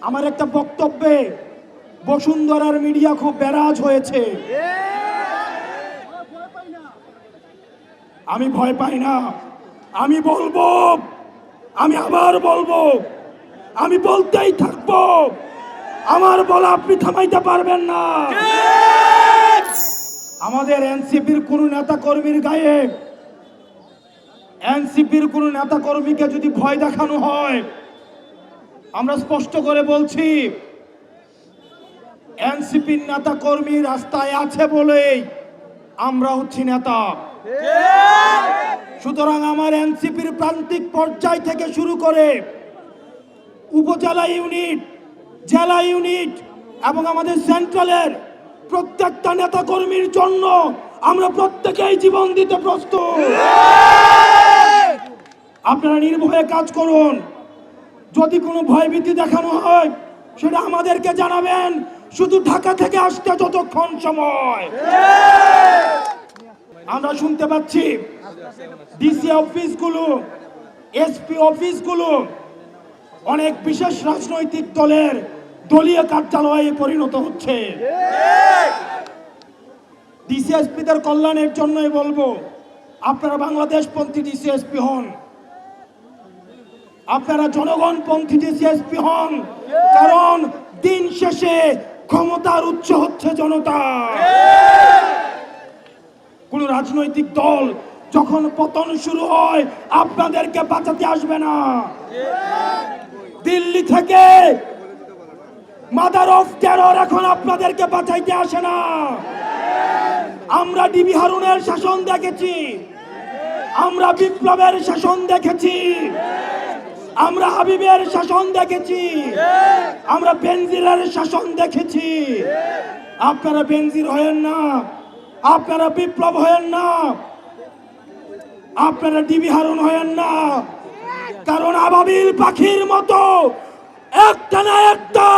আমার একটা বক্তব্যে বসুন্ধরার মিডিয়া খুব বেরাজ হয়েছে। আমি ভয় পাই না, আমি বলবো, আমি আবার বলবো, আমি বলতেই থাকবো। আমার বলা আপনি থামাইতে পারবেন না। আমাদের এনসিপির কোন নেতা কর্মীর গায়ে, এনসিপির কোন নেতা কর্মীকে যদি ভয় দেখানো হয়, আমরা স্পষ্ট করে বলছি, এনসিপির নেতা কর্মী রাস্তায় আছে বলেই আমরা হচ্ছি নেতা। সুতরাং আমার এনসিপির প্রান্তিক পর্যায় থেকে শুরু করে উপজেলা ইউনিট, জেলা ইউনিট এবং আমাদের সেন্ট্রালের প্রত্যেকটা নেতা কর্মীর জন্য আমরা প্রত্যেকেই জীবন দিতে প্রস্তুত। আপনারা নির্ভয়ে কাজ করুন। যদি কোনো ভয়ভীতি দেখানো হয় সেটা আমাদেরকে জানাবেন, শুধু ঢাকা থেকে আসতে যতক্ষণ সময়। আমরা শুনতে পাচ্ছি ডিসি অফিসগুলো, এসপি অফিসগুলো অনেক বিশেষ রাজনৈতিক দলের দলীয় কার্যালয়ে পরিণত হচ্ছে। ডিসি এসপিদের কল্যাণের জন্যই বলবো, আপনারা বাংলাদেশপন্থী ডিসি এসপি হন, আপনারা জনগণপন্থী ডিসি এসপি হন, কারণ দিন শেষে ক্ষমতার উৎস হচ্ছে জনতা। কোন রাজনৈতিক দল যখন পতন শুরু হয় আপনাদেরকে বাঁচাতে আসবে না। দিল্লি থেকে মাদার অফ টেরর এখন আপনাদেরকে বাঁচাইতে আসে না। আমরা ডিবি হারুনের শাসন দেখেছি, আমরা বিপ্লবের শাসন দেখেছি, আমরা হাবিবের শাসন দেখেছি, আমরা বেনজিরের শাসন দেখেছি। আপনারা বেনজির হয়েন না, আপনারা বিপ্লব হয়েন না, আপনারা ডিবি হারুন হয়েন না, কারণ আবাবিল পাখির মতো একটা না একটা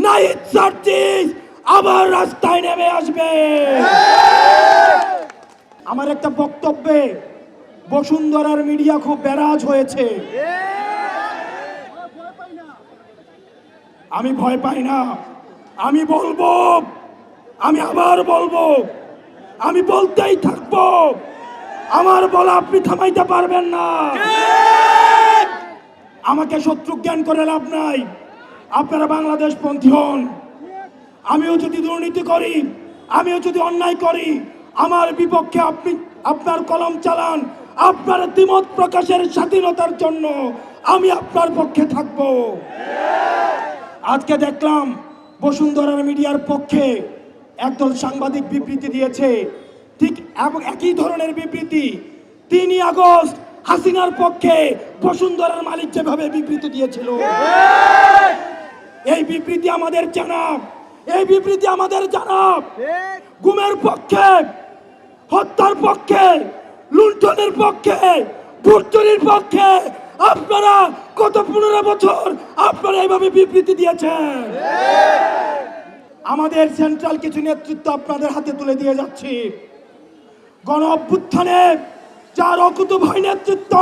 নাইট সার্জিস আবার রাস্তায় নেমে আসবে। আমার একটা বক্তব্যে বসুন্ধরার মিডিয়া খুব বেরাজ হয়েছে। আমি ভয় পাই না, আমি বলবো, আমি আবার বলবো, আমি বলতেই থাকবো। আমার বলা আপনি থামাইতে পারবেন না। আমাকে শত্রু জ্ঞান করে লাভ নাই। আপনারা বাংলাদেশপন্থী হন। আমিও যদি দুর্নীতি করি, আমিও যদি অন্যায় করি, আমার বিপক্ষে আপনি আপনার কলম চালান, আপনার দ্বিমত প্রকাশের স্বাধীনতার জন্য আমি আপনার পক্ষে থাকব। আজকে দেখলাম বসুন্ধরার মিডিয়ার পক্ষে একদল সাংবাদিক বিবৃতি দিয়েছে, ঠিক একই ধরনের বিবৃতি 3 আগস্ট হাসিনার পক্ষে বসুন্ধরার মালিক যেভাবে বিবৃতি দিয়েছিল। এই বিবৃতি আমাদের জানাব, এই বিবৃতি আমাদের জানাব গুমের পক্ষে, হত্যার পক্ষে, লুণ্ঠনের পক্ষে, ভুট্টুরির পক্ষে। আপনারা গত 15 বছর আপনারা এইভাবে বিবৃতি দিয়েছেন। আমাদের সেন্ট্রাল কিছু নেতৃত্ব আপনাদের হাতে তুলে দিয়ে যাচ্ছি। গণ অভ্যুত্থানে যার অকুতোভয় নেতৃত্ব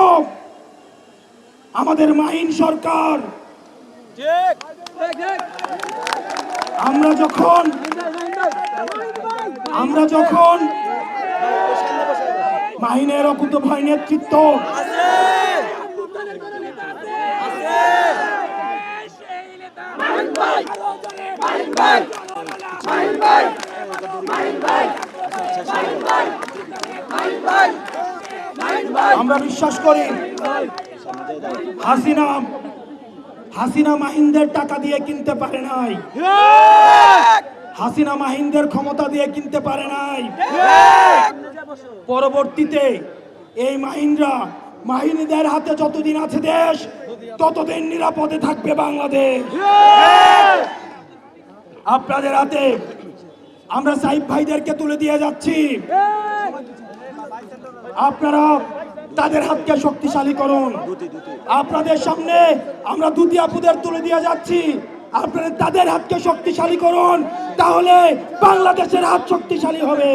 আমাদের মাহিন সরকার, আমরা যখন মাহিনের অকুতোভয় নেতৃত্ব আমরা বিশ্বাস করি হাসিনা মাহিনদের টাকা দিয়ে কিনতে পারে নাই, হাসিনা মাহিনদের ক্ষমতা দিয়ে কিনতে পারে নাই। পরবর্তীতে এই মাহিনীদের হাতে যতদিন আছে দেশ, ততদিন নিরাপদে থাকবে বাংলাদেশ। আপনাদের হাতে আমরা সাইফ ভাইদেরকে তুলে দিয়ে যাচ্ছি, আপনারা তাদের হাতকে শক্তিশালী করুন। আপনাদের সামনে আমরা দুটি আপুদের তুলে দিয়ে যাচ্ছি, আপনারা তাদের হাতকে শক্তিশালী করুন, তাহলে বাংলাদেশের হাত শক্তিশালী হবে।